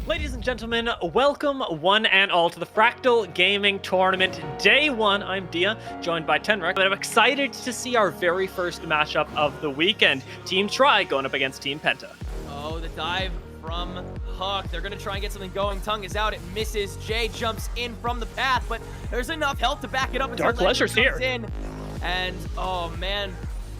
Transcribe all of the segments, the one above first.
Ladies and gentlemen, welcome one and all to the Fractal Gaming Tournament Day 1. I'm Dia, joined by Tenrek, but I'm excited to see our very first matchup of the weekend. Team Tri going up against Team Penta. Oh, the dive from Huck. They're going to try and get something going. Tongue is out. It misses. Jay jumps in from the path, but there's enough health to back it up. Dark Leisure's here. And, oh, man.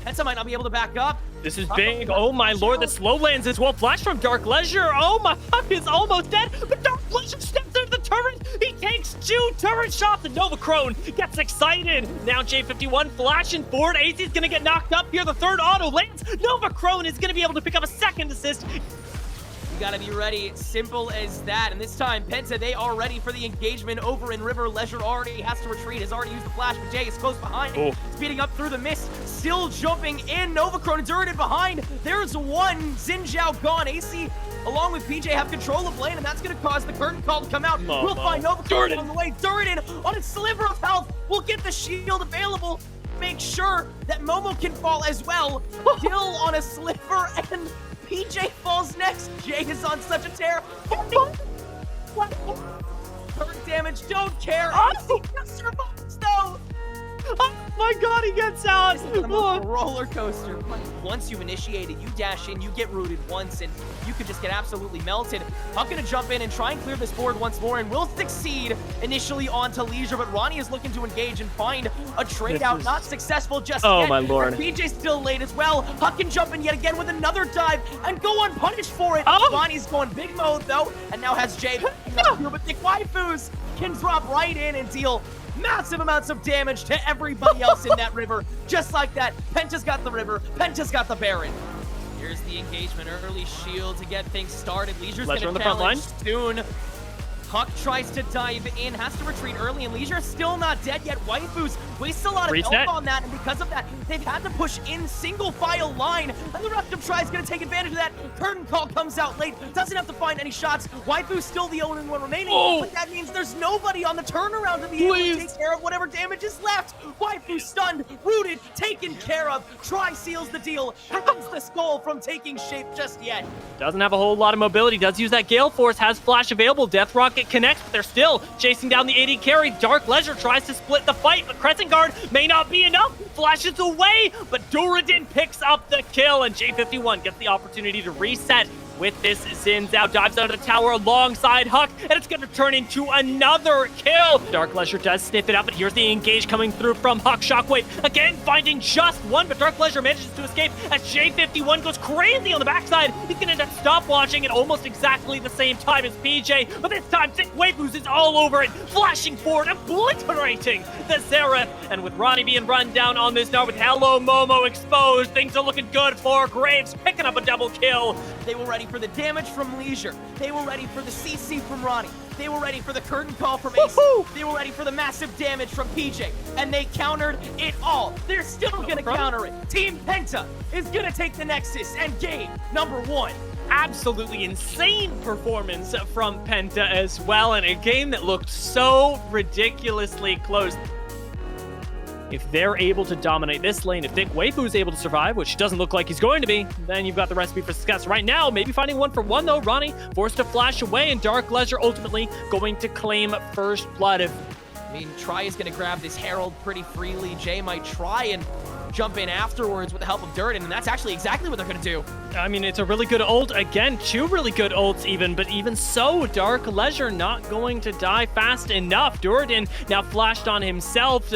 Penta might not be able to back up. This is big. Oh my lord, the slow lands as well. Flash from Dark Leisure. Oh my, Huck is almost dead, but Dark Leisure steps into the turret. He takes 2 turret shots, and Novacrone gets excited. Now J51 flashing forward. AC is going to get knocked up here. The third auto lands. Novacrone is going to be able to pick up a second assist. You gotta be ready, simple as that. And this time, Penta, they are ready for the engagement over in River. Leisure already has to retreat, has already used the flash, but Jay is close behind, speeding up through the mist, still jumping in. Novacrone is already behind. There's one, Xinjiao gone. AC, along with PJ, have control of lane, and that's gonna cause the curtain call to come out. We'll find Novacrone on the way. Durden on its sliver of health will get the shield available. Make sure that Momo can fall as well. Still on a sliver, and PJ falls next. Jay is on such a tear. Hurt damage, don't care. Oh, he survives though. Oh my god, he gets out. This is the most roller coaster. Once you've initiated, you dash in, you get rooted once, and you could just get absolutely melted. I'm gonna jump in and try and clear this board once more, and will succeed initially onto Leisure, but Ronnie is looking to engage and find a trade out. Not successful just yet. Oh my lord. PJ's still late as well. Huck can jump in yet again with another dive and go unpunished for it. Ronnie's going big mode though, and now has Jay. But the waifus can drop right in and deal massive amounts of damage to everybody else in that river. Just like that, Penta's got the river, Penta's got the Baron. Here's the engagement, early shield to get things started. Leisure's gonna challenge soon. Huck tries to dive in, has to retreat early, and Leisure still not dead yet. Waifus wastes a lot of health on that, and because of that, they've had to push in single file line, and the rest of Try is going to take advantage of that. Curtain call comes out late, doesn't have to find any shots. Waifu's still the only one remaining, but that means there's nobody on the turnaround to be able to take care of whatever damage is left. Waifu stunned, rooted, taken care of. Try seals the deal, prevents the skull from taking shape just yet. Doesn't have a whole lot of mobility, does use that Gale Force, has flash available. Death Rocket connects, but they're still chasing down the AD carry. Dark Leisure tries to split the fight, but Crescent Guard may not be enough. Flashes away, but Duradin picks up the kill, and J51 gets the opportunity to reset with this Xinjiao. Dives out of the tower alongside Huck, and it's going to turn into another kill. Dark Leisure does sniff it out, but here's the engage coming through from Huck. Shockwave again finding just one, but Dark Leisure manages to escape as J51 goes crazy on the backside. He's going to end up stopwatching at almost exactly the same time as PJ, but this time Thick Waifus is all over it, flashing forward, obliterating the Xerath. And with Ronnie being run down on this now with Hello Momo exposed, things are looking good for Graves, picking up a double kill. They were ready for the damage from Leisure. They were ready for the CC from Ronnie. They were ready for the curtain call from AC. They were ready for the massive damage from PJ. And they countered it all. They're still going to counter it. Team Penta is going to take the Nexus and game number 1. Absolutely insane performance from Penta as well, and a game that looked so ridiculously close. If they're able to dominate this lane, if Thick Waifu is able to survive, which doesn't look like he's going to be, then you've got the recipe for success. Right now, maybe finding 1-for-1 though. Ronnie forced to flash away, and Dark Leisure ultimately going to claim first blood. I mean, Try is going to grab this Herald pretty freely. Jay might try and jump in afterwards with the help of Durden, and that's actually exactly what they're going to do. I mean, it's a really good ult. Again, 2 really good ults even, but even so, Dark Leisure not going to die fast enough. Durden now flashed on himself.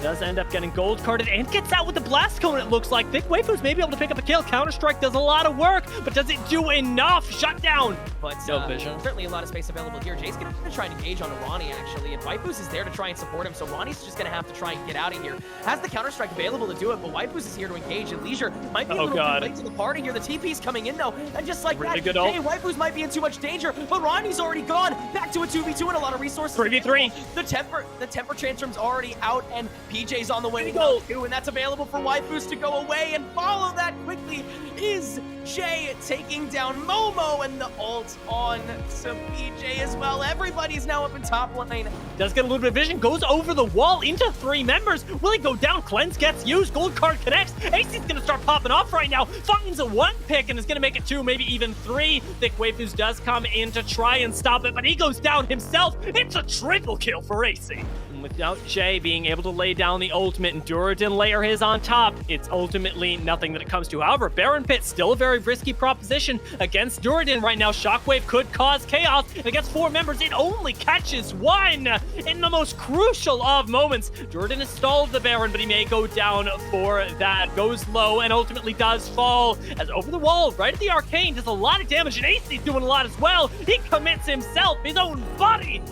Does end up getting gold carded and gets out with the blast cone, it looks like. Thick Waifus may be able to pick up a kill. Counter-Strike does a lot of work, but does it do enough? Shut down. But no vision. Certainly a lot of space available here. Jay's going to try and engage on Ronnie, actually, and Waifus is there to try and support him, so Ronnie's just going to have to try and get out of here. Has the Counter-Strike available to do it, but Waifus is here to engage, and Leisure might be a little too late to the party here. The TP's coming in, though, and just like that, Jay, Waifus might be in too much danger, but Ronnie's already gone. Back to a 2v2 and a lot of resources. 3v3. The temper tantrum's already out, and PJ's on the way to go too, and that's available for Waifus to go away, and follow that quickly is Jay taking down Momo, and the ult on to PJ as well. Everybody's now up in top lane. Does get a little bit of vision, goes over the wall into 3 members. Will he go down? Cleanse gets used, gold card connects. AC's gonna start popping off right now. Finds a 1 pick and is gonna make it 2, maybe even 3. Thick Waifus does come in to try and stop it, but he goes down himself. It's a triple kill for AC. Without Jay being able to lay down the ultimate and Duradin layer his on top, it's ultimately nothing that it comes to. However, Baron Pit still a very risky proposition against Duradin right now. Shockwave could cause chaos, and against 4 members, it only catches 1 in the most crucial of moments. Duradin has stalled the Baron, but he may go down for that. Goes low and ultimately does fall as over the wall, right at the arcane, does a lot of damage, and AC's doing a lot as well. He commits himself, his own body,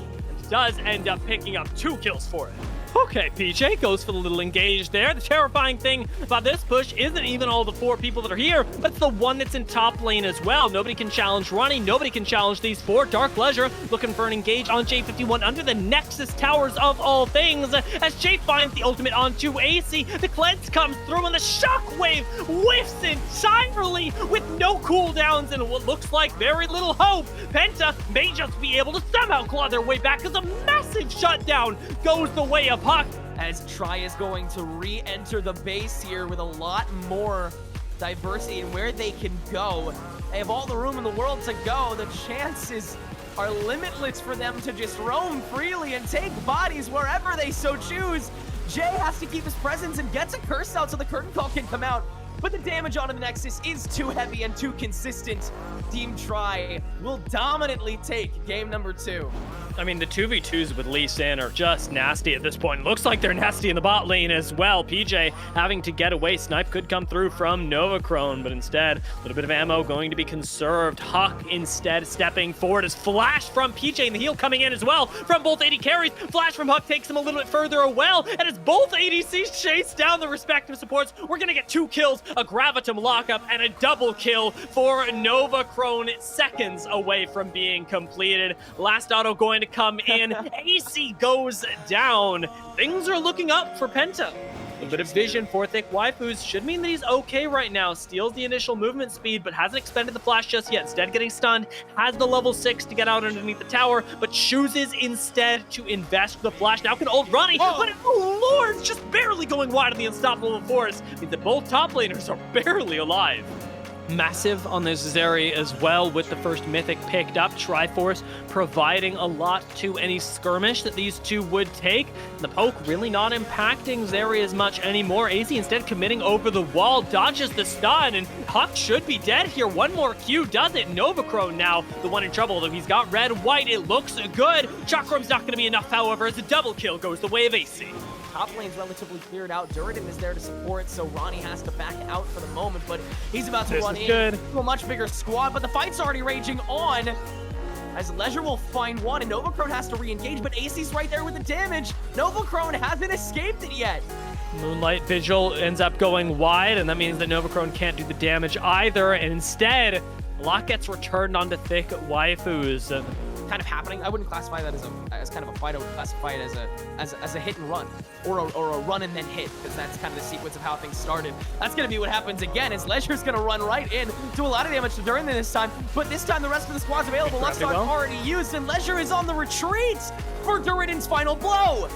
does end up picking up 2 kills for it. Okay, PJ goes for the little engage there. The terrifying thing about this push isn't even all the 4 people that are here, but it's the one that's in top lane as well. Nobody can challenge Ronnie. Nobody can challenge these 4. Dark Leisure looking for an engage on J51 under the Nexus Towers of all things. As Jay finds the ultimate onto AC, the cleanse comes through and the shockwave whiffs entirely with no cooldowns and what looks like very little hope. Penta may just be able to somehow claw their way back as a massive shutdown goes the way of Huck. As Try is going to re-enter the base here with a lot more diversity in where they can go. They have all the room in the world to go. The chances are limitless for them to just roam freely and take bodies wherever they so choose. Jay has to keep his presence and gets a curse out so the curtain call can come out. But the damage onto the Nexus is too heavy and too consistent. Team Try will dominantly take game number 2. I mean, the 2v2s with Lee Sin are just nasty at this point. Looks like they're nasty in the bot lane as well. PJ having to get away. Snipe could come through from Novachrone, but instead, a little bit of ammo going to be conserved. Huck instead stepping forward as flash from PJ and the heal coming in as well from both AD carries. Flash from Huck takes him a little bit further away, and as both ADCs chase down the respective supports, we're going to get 2 kills, a Gravitum lockup, and a double kill for Novachrone, seconds away from being completed. Last auto going to come in. AC goes down. Things are looking up for Penta. A bit of vision for Thick Waifus should mean that he's okay right now. Steals the initial movement speed, but hasn't expended the flash just yet. Instead getting stunned, has the level 6 to get out underneath the tower, but chooses instead to invest the flash. Now can ult Ronnie, but oh lord, just barely going wide on the unstoppable force. Means that both top laners are barely alive. Massive on this Zeri as well with the first mythic picked up. Triforce providing a lot to any skirmish that these two would take. The poke really not impacting Zeri as much anymore. AC instead committing over the wall, dodges the stun, and Huck should be dead here. One more Q does it. Novachrone now the one in trouble, though he's got red, white. It looks good. Chakram's not going to be enough, however, as a double kill goes the way of AC. Top lane's relatively cleared out. Duradin is there to support, so Ronnie has to back out for the moment, but he's about to run in to a much bigger squad, but the fight's already raging on as Leisure will find one, and Novachrone has to re-engage, but AC's right there with the damage. Novachrone hasn't escaped it yet. Moonlight Vigil ends up going wide, and that means that Novachrone can't do the damage either, and instead, a lot gets returned onto Thick Waifus. Kind of happening. I wouldn't classify that as kind of a fight. I would classify it as a hit and run, or a run and then hit, because that's kind of the sequence of how things started. That's going to be what happens again, as Leisure's going to run right in, do a lot of damage to Duradin this time, but this time the rest of the squad's available. Luxdog already used, and Leisure is on the retreat for Duradin's final blow.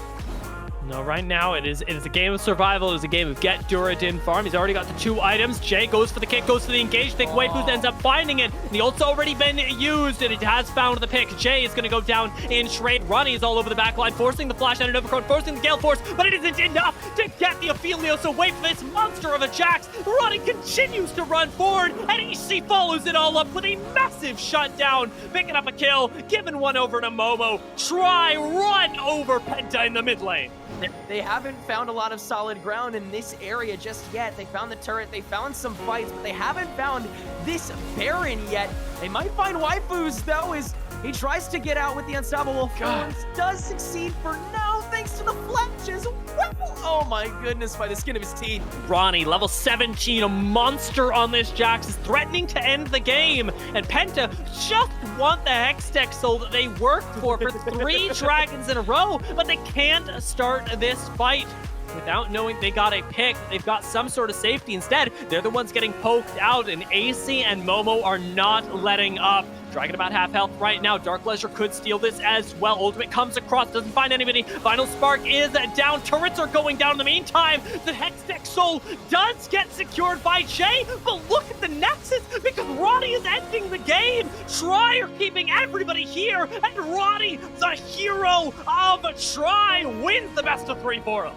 No, right now it is a game of survival. It is a game of get Duradin farm. He's already got the 2 items. Jay goes for the kick, goes for the engage. Thick Waifus ends up finding it. The ult's already been used, and it has found the pick. Jay is going to go down in trade. Ronnie is all over the backline, forcing the flash out of Novachrone, forcing the Gale Force, but it isn't enough to get the Aphelios away from this monster of a Jax. Ronnie continues to run forward, and EC follows it all up with a massive shutdown, picking up a kill, giving one over to Momo. Try run over Penta in the mid lane. They haven't found a lot of solid ground in this area just yet. They found the turret, they found some fights, but they haven't found this Baron yet. They might find Waifus, though, as he tries to get out with the unstoppable force. Does succeed for now, thanks to the flashes. Oh my goodness, by the skin of his teeth. Ronnie, level 17, a monster on this Jax, is threatening to end the game. And Penta just want the Hextech soul that they worked for 3 dragons in a row, but they can't start this fight. without knowing they got a pick, they've got some sort of safety. Instead, they're the ones getting poked out, and AC and Momo are not letting up. Dragon about half health right now. Dark Leisure could steal this as well. Ultimate comes across, doesn't find anybody. Final Spark is down. Turrets are going down in the meantime. The Hextech Soul does get secured by Jay, but look at the Nexus because Roddy is ending the game. Try are keeping everybody here, and Roddy, the hero of Try, wins the best of 3 for him.